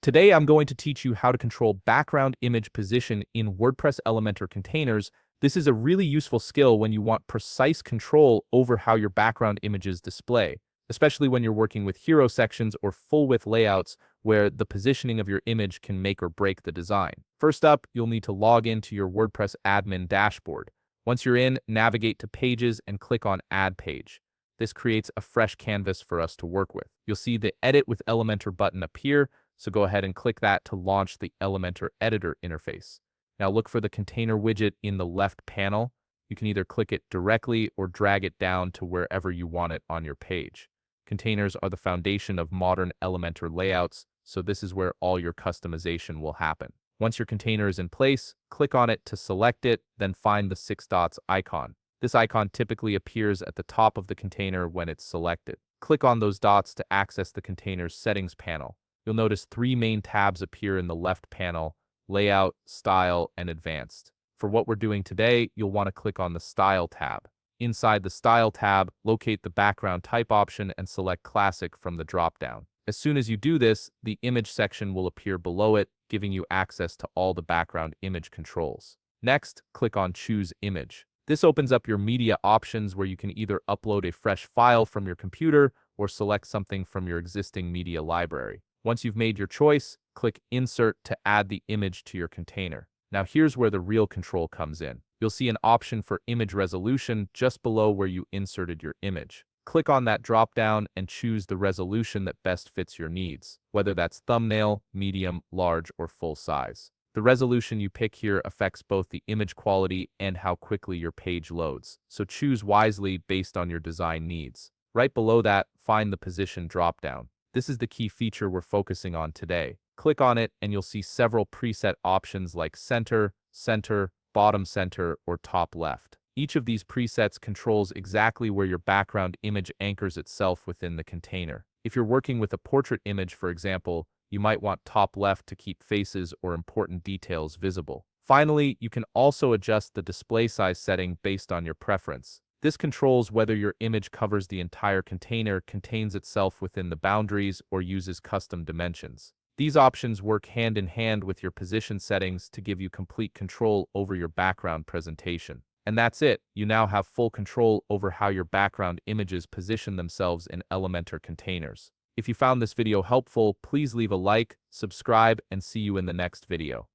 Today I'm going to teach you how to control background image position in WordPress Elementor containers. This is a really useful skill when you want precise control over how your background images display, especially when you're working with hero sections or full-width layouts where the positioning of your image can make or break the design. First up, you'll need to log into your WordPress admin dashboard. Once you're in, navigate to Pages and click on Add Page. This creates a fresh canvas for us to work with. You'll see the Edit with Elementor button appear, so go ahead and click that to launch the Elementor editor interface. Now look for the container widget in the left panel. You can either click it directly or drag it down to wherever you want it on your page. Containers are the foundation of modern Elementor layouts, so this is where all your customization will happen. Once your container is in place, click on it to select it, then find the 6 dots icon. This icon typically appears at the top of the container when it's selected. Click on those dots to access the container's settings panel. You'll notice 3 main tabs appear in the left panel: Layout, Style, and Advanced. For what we're doing today, you'll want to click on the Style tab. Inside the Style tab, locate the background type option and select Classic from the dropdown. As soon as you do this, the image section will appear below it, giving you access to all the background image controls. Next, click on Choose Image. This opens up your media options where you can either upload a fresh file from your computer or select something from your existing media library. Once you've made your choice, click Insert to add the image to your container. Now here's where the real control comes in. You'll see an option for image resolution just below where you inserted your image. Click on that drop-down and choose the resolution that best fits your needs, whether that's thumbnail, medium, large, or full size. The resolution you pick here affects both the image quality and how quickly your page loads, so choose wisely based on your design needs. Right below that, find the position drop-down. This is the key feature we're focusing on today. Click on it and you'll see several preset options like center, center, bottom center, or top left. Each of these presets controls exactly where your background image anchors itself within the container. If you're working with a portrait image, for example, you might want top left to keep faces or important details visible. Finally, you can also adjust the display size setting based on your preference. This controls whether your image covers the entire container, contains itself within the boundaries, or uses custom dimensions. These options work hand in hand with your position settings to give you complete control over your background presentation. And that's it. You now have full control over how your background images position themselves in Elementor containers. If you found this video helpful, please leave a like, subscribe, and see you in the next video.